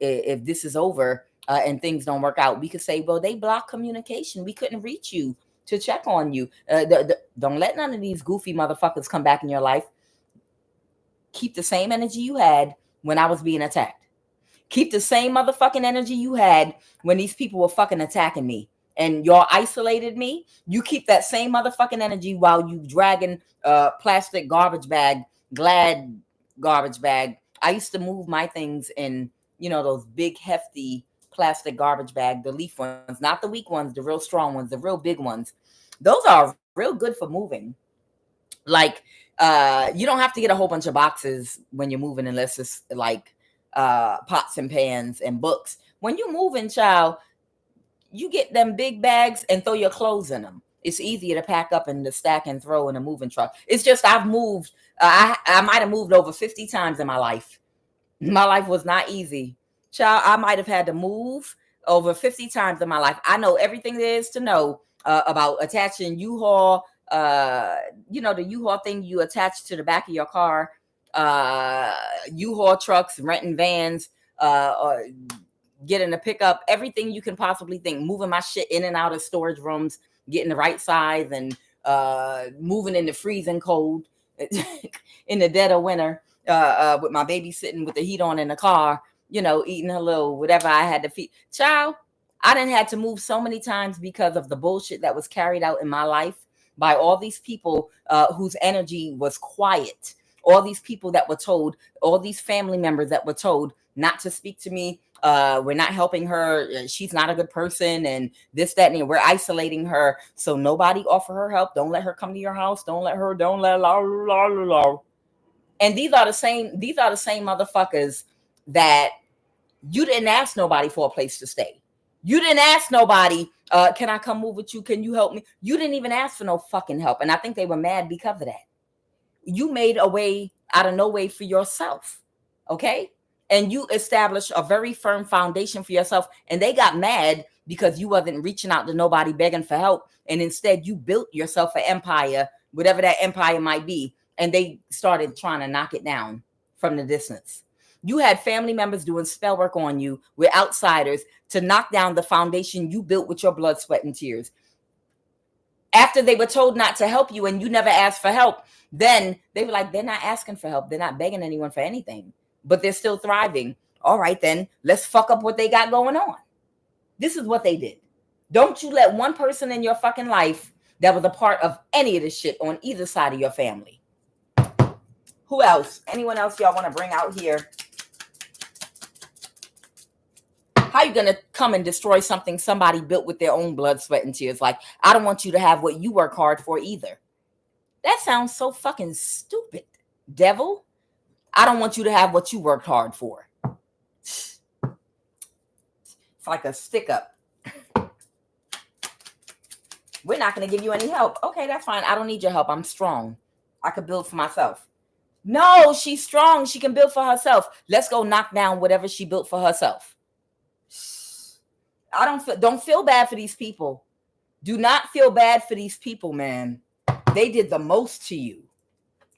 S1: if this is over and things don't work out, we could say, well, they blocked communication. We couldn't reach you to check on you. Don't let none of these goofy motherfuckers come back in your life. Keep the same energy you had when I was being attacked. Keep the same motherfucking energy you had when these people were fucking attacking me and y'all isolated me. You keep that same motherfucking energy while you dragging plastic garbage bag, Glad garbage bag. I used to move my things in, those big hefty plastic garbage bag, the leaf ones, not the weak ones, the real strong ones, the real big ones. Those are real good for moving. Like, you don't have to get a whole bunch of boxes when you're moving, unless it's like pots and pans and books. When you're moving, child, you get them big bags and throw your clothes in them. It's easier to pack up and to stack and throw in a moving truck. It's just I've moved. I might have moved over 50 times in my life. My life was not easy. Child, I might have had to move over 50 times in my life. I know everything there is to know about attaching U-Haul, the U-Haul thing you attach to the back of your car, U-Haul trucks, renting vans, or getting a pickup, everything you can possibly think, moving my shit in and out of storage rooms, getting the right size, and moving in the freezing cold in the dead of winter, with my baby sitting with the heat on in the car, eating her little whatever I had to feed. Child, I didn't have to move so many times because of the bullshit that was carried out in my life by all these people whose energy was quiet. All these people that were told, all these family members that were told not to speak to me. We're not helping her. She's not a good person, and this, that, and we're isolating her. So nobody offer her help. Don't let her come to your house. Don't let. And these are the same motherfuckers that you didn't ask nobody for a place to stay. You didn't ask nobody, can I come move with you? Can you help me? You didn't even ask for no fucking help. And I think they were mad because of that. You made a way out of no way for yourself. Okay? And you established a very firm foundation for yourself. And they got mad because you wasn't reaching out to nobody begging for help. And instead you built yourself an empire, whatever that empire might be. And they started trying to knock it down from the distance. You had family members doing spell work on you with outsiders to knock down the foundation you built with your blood, sweat, and tears. After they were told not to help you and you never asked for help, then they were like, they're not asking for help. They're not begging anyone for anything, but they're still thriving. All right, then let's fuck up what they got going on. This is what they did. Don't you let one person in your fucking life that was a part of any of this shit on either side of your family. Who else? Anyone else y'all want to bring out here? How you gonna come and destroy something somebody built with their own blood, sweat, and tears? Like, I don't want you to have what you work hard for either. That sounds so fucking stupid. Devil, I don't want you to have what you worked hard for. It's like a stick up. We're not going to give you any help. Okay, that's fine. I don't need your help. I'm strong. I could build for myself. No, she's strong. She can build for herself. Let's go knock down whatever she built for herself. Don't feel bad for these people. Do not feel bad for these people, man. They did the most to you.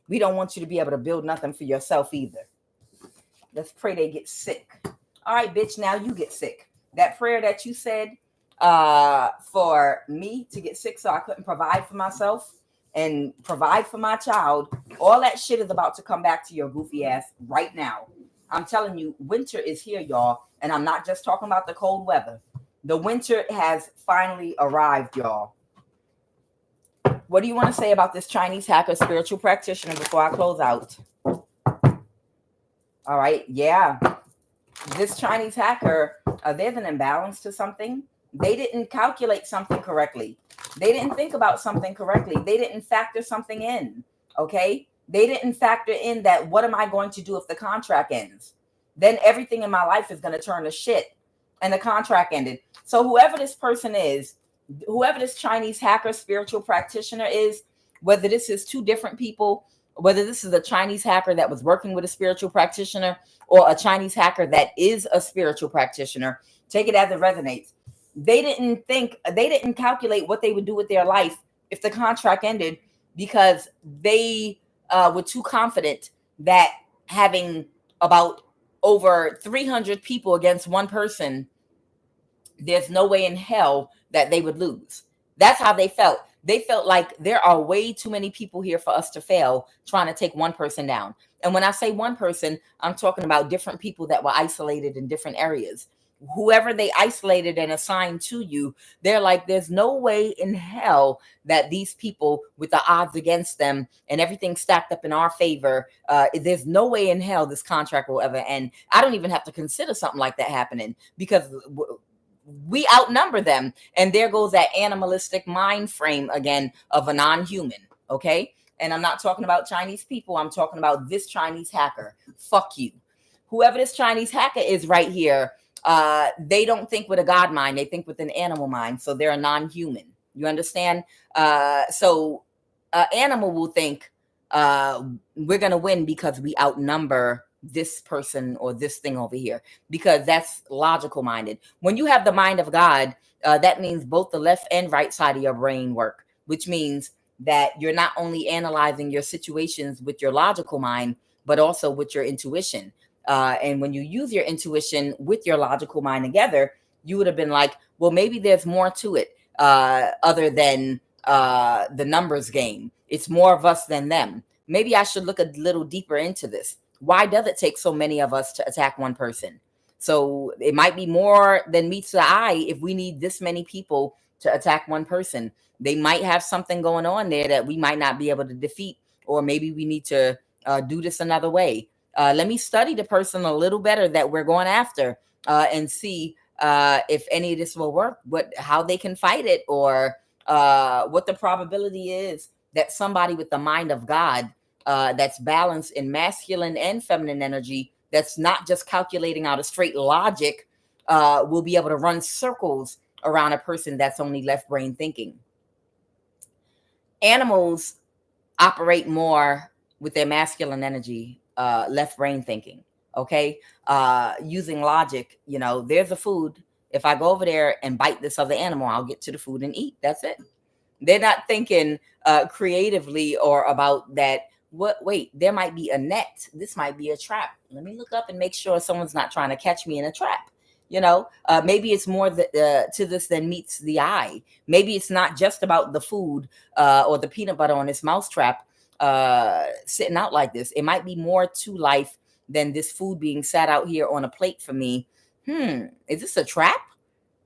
S1: We don't want you to be able to build nothing for yourself either. Let's pray they get sick. All right, bitch, now you get sick. That prayer that you said for me to get sick so I couldn't provide for myself and provide for my child, all that shit is about to come back to your goofy ass right now. I'm telling you, winter is here, y'all. And I'm not just talking about the cold weather. The winter has finally arrived, y'all. What do you want to say about this Chinese hacker spiritual practitioner before I close out? All right. Yeah. This Chinese hacker, there's an imbalance to something. They didn't calculate something correctly. They didn't think about something correctly. They didn't factor something in. Okay. They didn't factor in that, what am I going to do if the contract ends? Then everything in my life is going to turn to shit. And the contract ended. So whoever this person is, whoever this Chinese hacker spiritual practitioner is, whether this is two different people, whether this is a Chinese hacker that was working with a spiritual practitioner or a Chinese hacker that is a spiritual practitioner, take it as it resonates. They didn't calculate what they would do with their life if the contract ended, because they were too confident that having about over 300 people against one person, there's no way in hell that they would lose. That's how they felt. They felt like there are way too many people here for us to fail trying to take one person down. And when I say one person, I'm talking about different people that were isolated in different areas. Whoever they isolated and assigned to you, they're like, there's no way in hell that these people with the odds against them and everything stacked up in our favor, there's no way in hell this contract will ever end. I don't even have to consider something like that happening, because we outnumber them. And there goes that animalistic mind frame again of a non-human. Okay. And I'm not talking about Chinese people. I'm talking about this Chinese hacker. Fuck you. Whoever this Chinese hacker is right here, they don't think with a God mind. They think with an animal mind. So they're a non-human. You understand? So animal will think we're going to win because we outnumber this person or this thing over here, because that's logical minded. When you have the mind of God, that means both the left and right side of your brain work, which means that you're not only analyzing your situations with your logical mind, but also with your intuition. And when you use your intuition with your logical mind together, you would have been like, well, maybe there's more to it other than the numbers game. It's more of us than them. Maybe I should look a little deeper into this. Why does it take so many of us to attack one person? So it might be more than meets the eye if we need this many people to attack one person. They might have something going on there that we might not be able to defeat, or maybe we need to do this another way. Let me study the person a little better that we're going after and see if any of this will work, how they can fight it, or what the probability is that somebody with the mind of God, that's balanced in masculine and feminine energy, that's not just calculating out a straight logic, will be able to run circles around a person that's only left brain thinking. Animals operate more with their masculine energy, left brain thinking. Okay. Using logic, there's a food. If I go over there and bite this other animal, I'll get to the food and eat. That's it. They're not thinking creatively or about that. Wait, there might be a net. This might be a trap. Let me look up and make sure someone's not trying to catch me in a trap. Maybe it's more to this than meets the eye. Maybe it's not just about the food or the peanut butter on this mousetrap sitting out like this. It might be more to life than this food being sat out here on a plate for me. Is this a trap?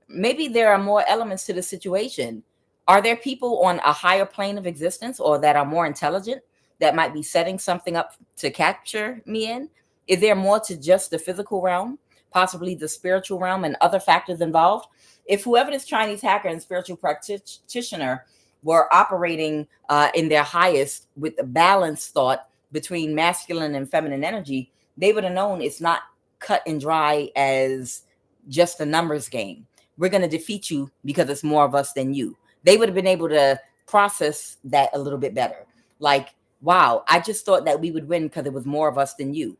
S1: Maybe there are more elements to the situation. Are there people on a higher plane of existence or that are more intelligent that might be setting something up to capture me in? Is there more to just the physical realm, possibly the spiritual realm and other factors involved? If whoever this Chinese hacker and spiritual practitioner were operating in their highest with a balanced thought between masculine and feminine energy, they would have known it's not cut and dry as just a numbers game. We're going to defeat you because it's more of us than you. They would have been able to process that a little bit better. Like, wow, I just thought that we would win because it was more of us than you.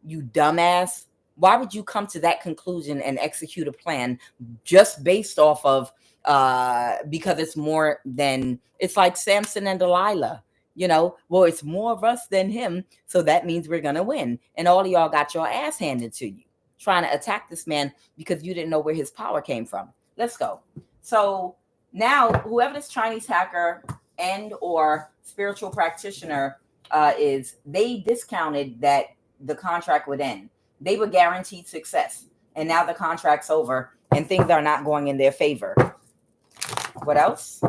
S1: You dumbass. Why would you come to that conclusion and execute a plan just based off of because it's more than, it's like Samson and Delilah, well, it's more of us than him, so that means we're gonna win. And all of y'all got your ass handed to you, trying to attack this man because you didn't know where his power came from. Let's go. So now whoever this Chinese hacker and or spiritual practitioner is, they discounted that the contract would end. They were guaranteed success, and now the contract's over and things are not going in their favor. What else?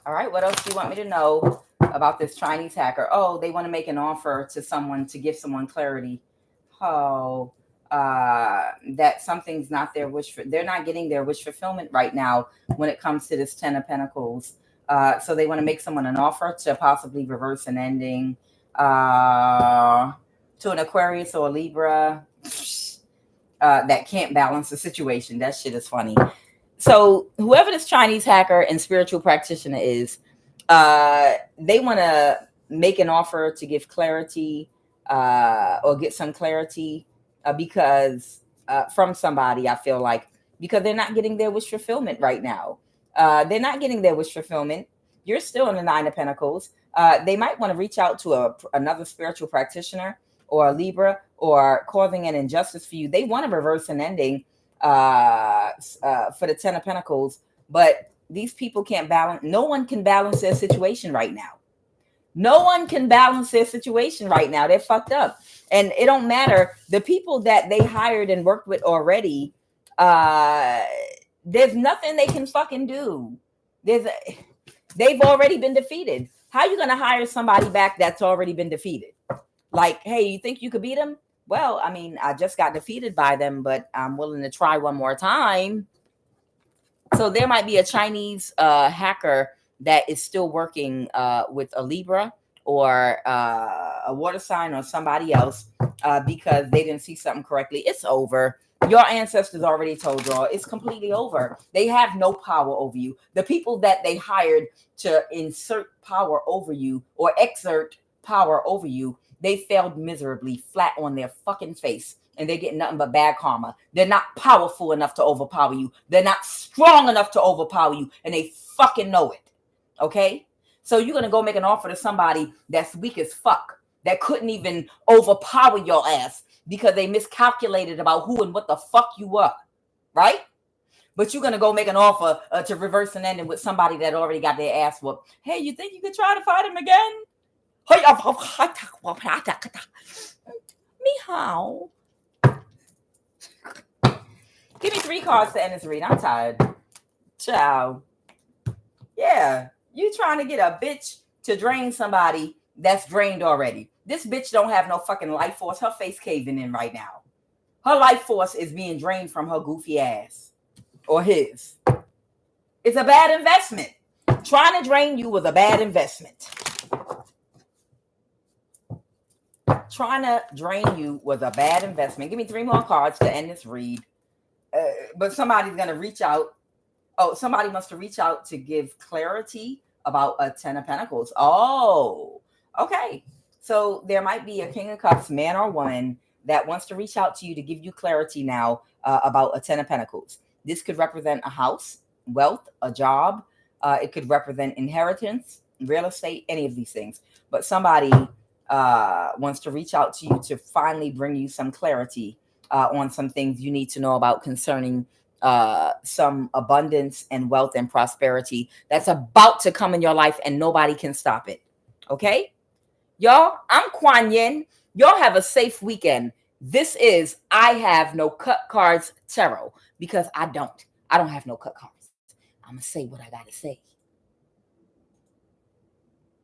S1: All right, what else do you want me to know about this Chinese hacker? Oh, they want to make an offer to someone to give someone clarity. Oh, that something's not their wish for, they're not getting their wish fulfillment right now when it comes to this 10 of Pentacles. So they want to make someone an offer to possibly reverse an ending to an Aquarius or a Libra that can't balance the situation. That shit is funny. So whoever this Chinese hacker and spiritual practitioner is, they want to make an offer to give clarity or get some clarity because from somebody, I feel like, because they're not getting their wish fulfillment right now. They're not getting their wish fulfillment. You're still in the 9 of Pentacles. They might want to reach out to another spiritual practitioner or a Libra or causing an injustice for you. They want to reverse an ending for the 10 of Pentacles, but these people can't balance. No one can balance their situation right now. No one can balance their situation right now. They're fucked up. And it don't matter. The people that they hired and worked with already, there's nothing they can fucking do. They've already been defeated. How are you going to hire somebody back that's already been defeated? Like, hey, you think you could beat them? Well, I mean, I just got defeated by them, but I'm willing to try one more time. So there might be a Chinese hacker that is still working with a Libra or a water sign or somebody else because they didn't see something correctly. It's over. Your ancestors already told y'all it's completely over. They have no power over you. The people that they hired to insert power over you or exert power over you, they failed miserably, flat on their fucking face, and they're getting nothing but bad karma. They're not powerful enough to overpower you. They're not strong enough to overpower you, and they fucking know it. Okay? So you're going to go make an offer to somebody that's weak as fuck, that couldn't even overpower your ass because they miscalculated about who and what the fuck you were, right? But you're going to go make an offer to reverse an ending with somebody that already got their ass whooped. Hey, you think you could try to fight him again? Meow. Give me 3 cards to end this read. I'm tired. Ciao. Yeah, you trying to get a bitch to drain somebody that's drained already. This bitch don't have no fucking life force. Her face caving in right now. Her life force is being drained from her goofy ass. Or his. It's a bad investment. Trying to drain you was a bad investment. Trying to drain you was a bad investment. Give me 3 more cards to end this read. But somebody's going to reach out. Oh, somebody must reach out to give clarity about a 10 of Pentacles. Oh, okay. So there might be a King of Cups, man or woman, that wants to reach out to you to give you clarity now about a 10 of Pentacles. This could represent a house, wealth, a job. It could represent inheritance, real estate, any of these things. But somebody wants to reach out to you to finally bring you some clarity on some things you need to know about concerning some abundance and wealth and prosperity that's about to come in your life, and nobody can stop it. Okay? Y'all, I'm Kuan Yin. Y'all have a safe weekend. This is I Have No Cut Cards Tarot, because I don't have no cut cards. I'm going to say what I got to say.